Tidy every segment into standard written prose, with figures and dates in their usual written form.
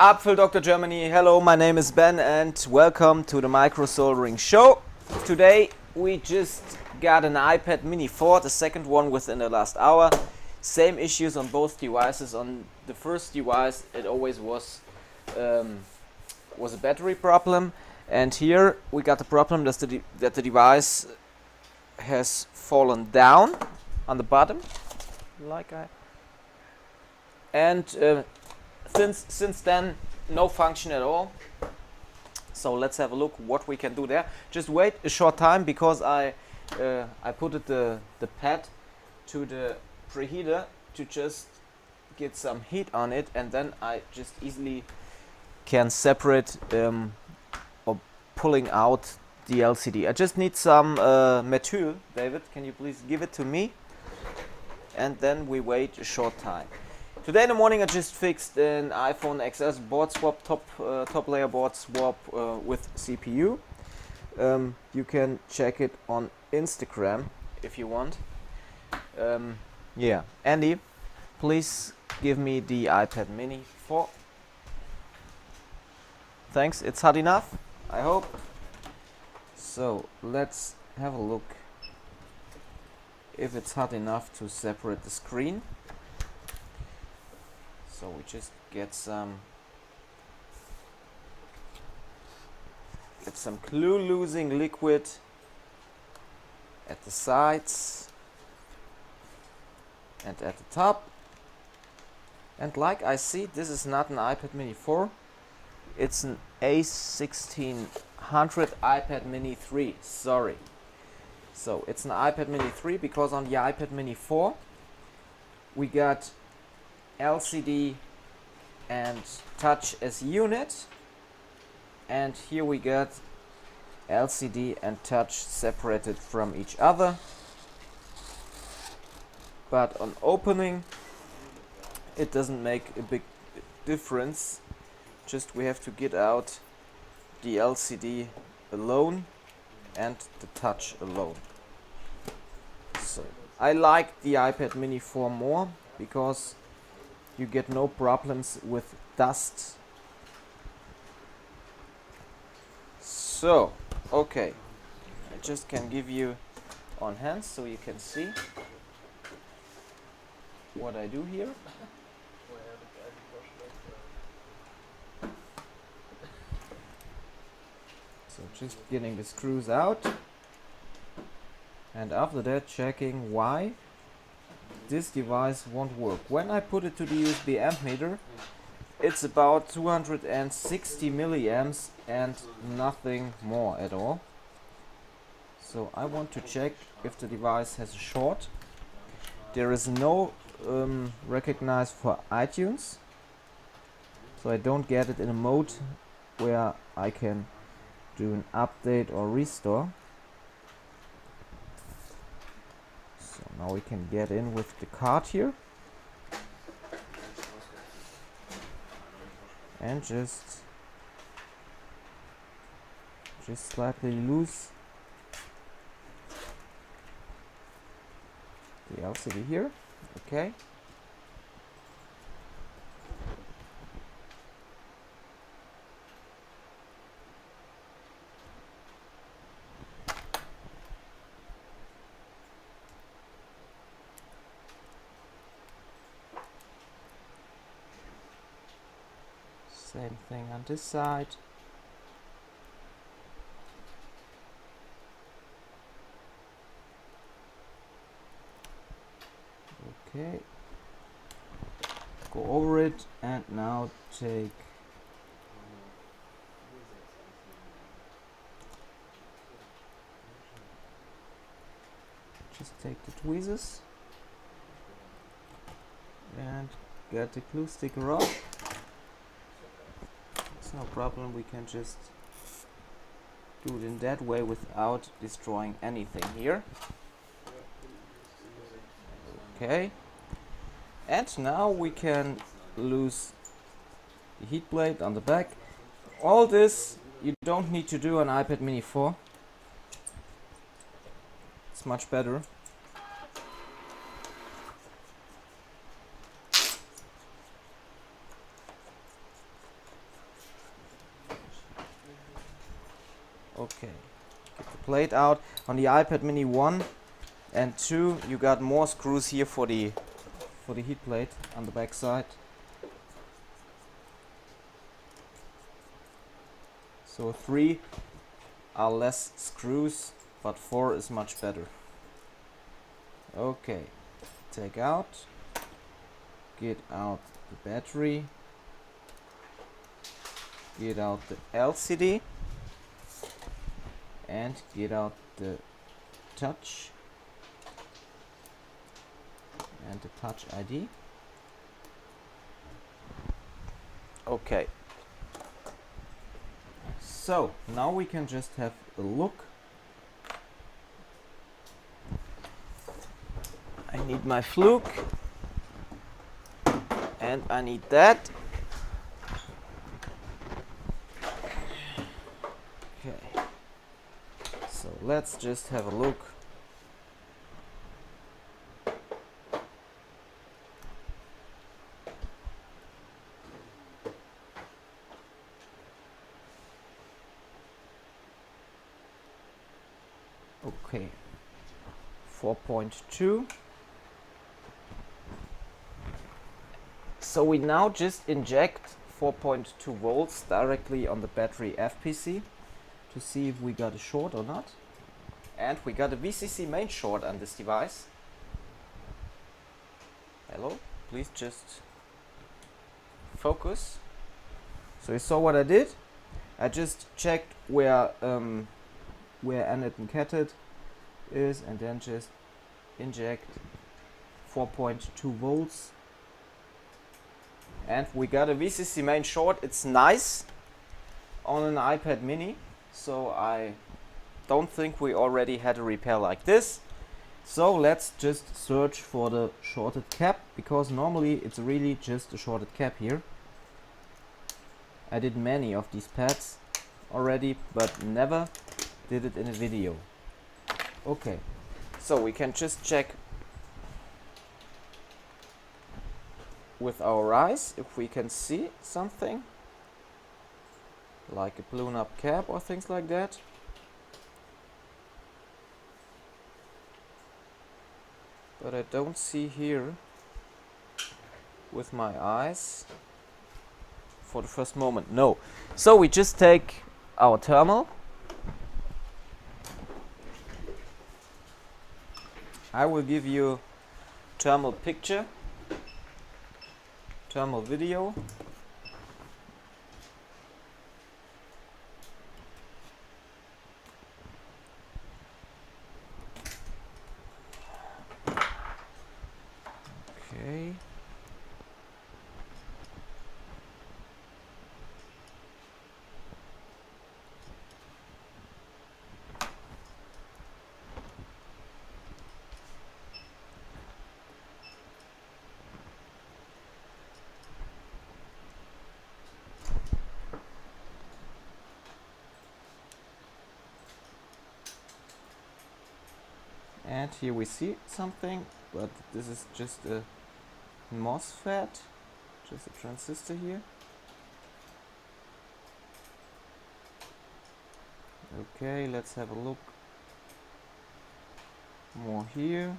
Apfel Dr. Germany. Hello, my name is Ben and welcome to the micro soldering show. Today we just got an iPad mini 4, the second one within the last hour. Same issues on both devices. On the first device it always was a battery problem, and here we got the problem that the device has fallen down on the bottom, since then no function at all. So let's have a look what we can do there. Just wait a short time because I put the pad to the preheater to just get some heat on it, and then I just easily can separate or pulling out the LCD. I just need some methyl. David, can you please give it to me? And then we wait a short time. Today in the morning I just fixed an iPhone XS board swap, top layer board swap with CPU. You can check it on Instagram if you want. Yeah, Andy, please give me the iPad mini 4. Thanks, it's hot enough, I hope. So let's have a look if it's hot enough to separate the screen. So we just get some glue losing liquid at the sides and at the top. And like I see, this is not an iPad mini 4, it's an A1600 iPad mini 3, sorry. So it's an iPad mini 3 because on the iPad mini 4 we got LCD and touch as unit, and here we got LCD and touch separated from each other. But on opening it doesn't make a big difference, just we have to get out the LCD alone and the touch alone. So I like the iPad mini 4 more because you get no problems with dust. So, okay, I just can give you on hand so you can see what I do here. So just getting the screws out, and after that checking why this device won't work. When I put it to the USB amp meter, it's about 260 milliamps and nothing more at all. So I want to check if the device has a short. There is no recognized for iTunes, so I don't get it in a mode where I can do an update or restore. So now we can get in with the card here and just slightly loose the LCD here. Okay. Same thing on this side. Okay. Go over it and now take the tweezers and get the glue sticker off. No problem, we can just do it in that way without destroying anything here. Okay, and now we can loose the heat plate on the back. All this you don't need to do on iPad mini 4. It's much better. Okay, get the plate out. On the iPad mini 1 and 2 you got more screws here for the heat plate on the back side. So 3 are less screws, but 4 is much better. Okay, take out, get out the battery, get out the LCD, and get out the touch and the touch ID. Okay, so now we can just have a look. I need my fluke and I need that. Okay, so let's just have a look. Okay, 4.2. So we now just inject 4.2 volts directly on the battery FPC to see if we got a short or not. And we got a VCC main short on this device. Hello, please just focus. So you saw what I did? I just checked where anode and cathode is and then just inject 4.2 volts. And we got a VCC main short. It's nice on an iPad mini, so I don't think we already had a repair like this. So let's just search for the shorted cap, because normally it's really just a shorted cap here. I did many of these pads already, but never did it in a video. Okay, so we can just check with our eyes if we can see something like a blown up cap or things like that. But I don't see here with my eyes for the first moment. No. So we just take our thermal. I will give you thermal picture, thermal video. Okay. And here we see something, but this is just a MOSFET, just a transistor here. Okay, let's have a look more here.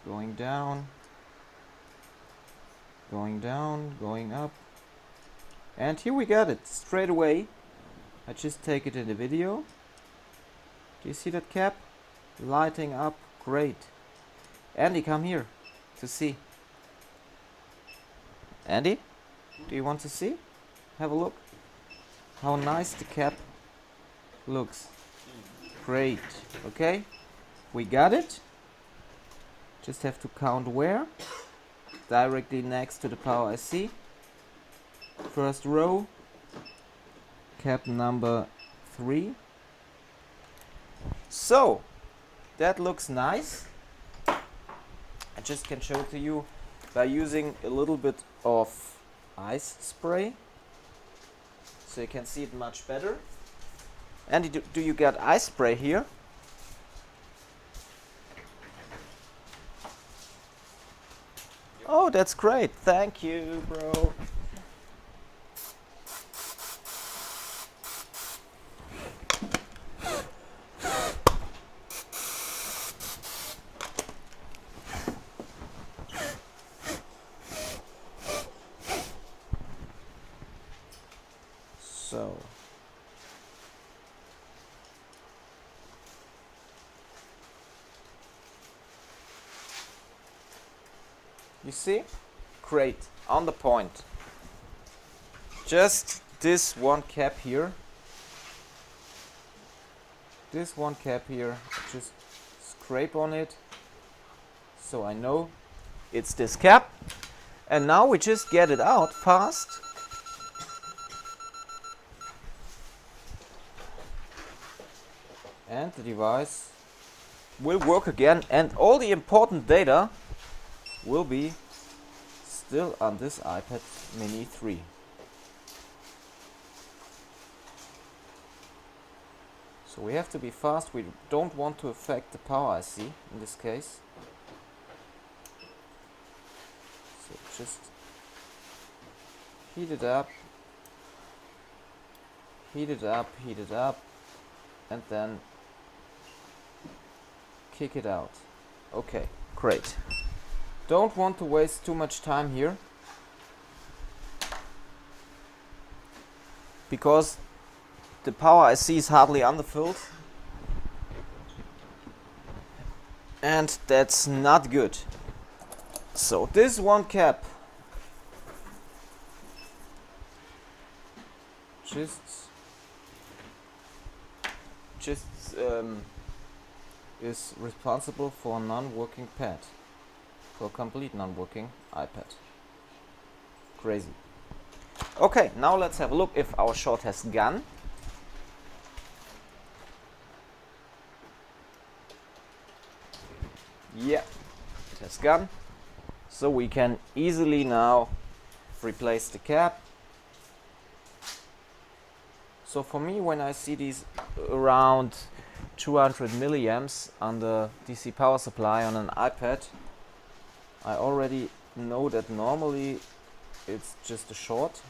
Going down, going up. And here we got it straight away. I just take it in the video. Do you see that cap? Lighting up, great. Andy, come here to see. Andy, do you want to see? Have a look. How nice the cap looks. Great. Okay, we got it. Just have to count where. Directly next to the power IC. First row. Cap number 3. So that looks nice. I just can show it to you by using a little bit of ice spray, so you can see it much better. And do you get ice spray here? Oh, that's great. Thank you, bro. You see? Great. On the point. Just this one cap here. This one cap here. Just scrape on it. So I know it's this cap. And now we just get it out fast. And the device will work again, and all the important data will be still on this iPad mini 3. So we have to be fast. We don't want to affect the power IC in this case. So just heat it up, heat it up, heat it up, and then kick it out. Okay, great. Don't want to waste too much time here, because the power IC is hardly underfilled, and that's not good. So this one cap just is responsible for a non-working pad, for a complete non-working iPad. Crazy. Okay, now let's have a look if our short has gone. Yeah, it has gone. So we can easily now replace the cap. So for me, when I see these around 200 milliamps on the DC power supply on an iPad, I already know that normally it's just a short.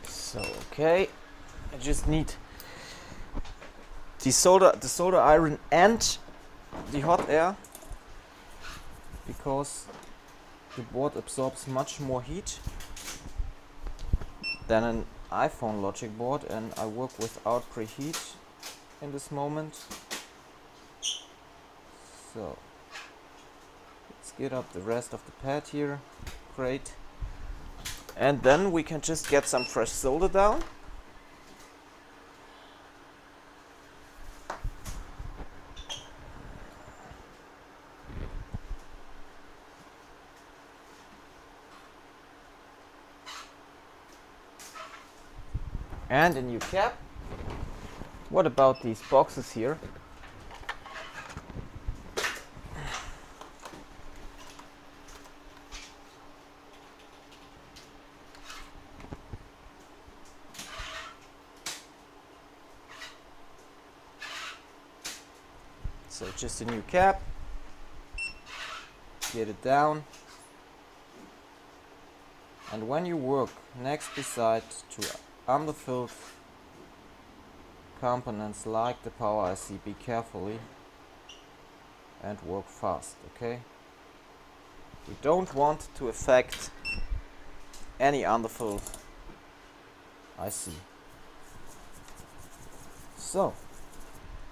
So okay, I just need the solder iron and the hot air, because the board absorbs much more heat than an iPhone logic board, and I work without preheat in this moment. So let's get up the rest of the pad here. Great. And then we can just get some fresh solder down. And a new cap. What about these boxes here? So just a new cap, get it down, and when you work next beside to underfilled components like the power IC, be carefully and work fast, okay? We don't want to affect any underfilled IC. So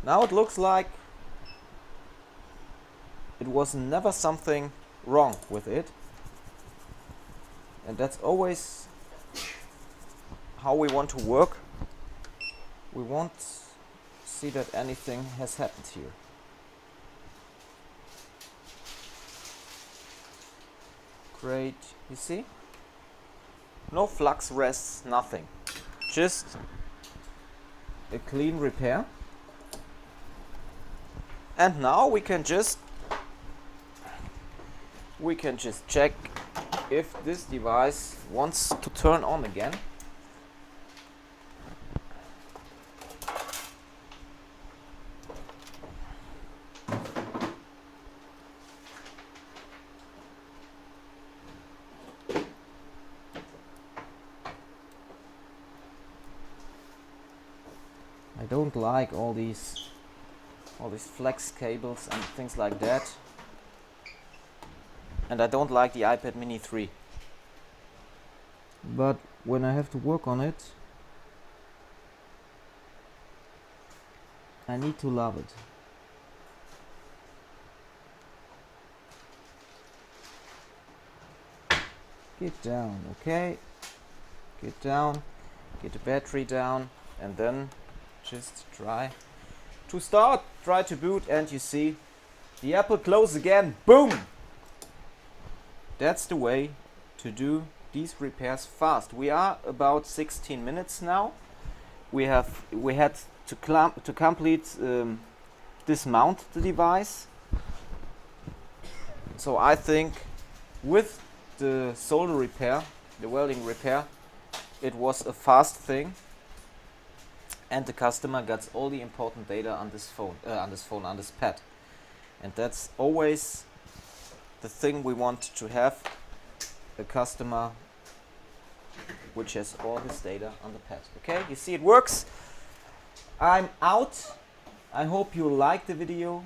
now it looks like it was never something wrong with it, and that's always how we want to work. We won't see that anything has happened here. Great, you see? No flux rests, nothing. Just a clean repair. And now we can just check if this device wants to turn on again. I don't like all these flex cables and things like that. And I don't like the iPad mini 3. But when I have to work on it, I need to love it. Get down, okay? Get down, get the battery down, and then just try to start, try to boot, and you see the Apple close again. Boom! That's the way to do these repairs fast. We are about 16 minutes now. We had to complete dismount the device. So I think with the solder repair, the welding repair, it was a fast thing, and the customer gets all the important data on this pad, and that's always the thing we want to have, a customer which has all his data on the pad. Okay, you see it works. I'm out. I hope you liked the video.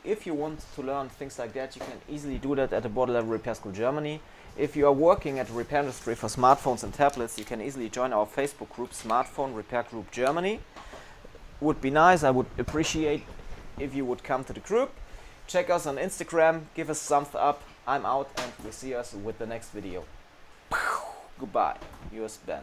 If you want to learn things like that, you can easily do that at the Border Level Repair School Germany. If you are working at the repair industry for smartphones and tablets, you can easily join our Facebook group, Smartphone Repair Group Germany. Would be nice. I would appreciate if you would come to the group. Check us on Instagram. Give us a thumbs up. I'm out, and we'll see us with the next video. Goodbye. Yours Ben.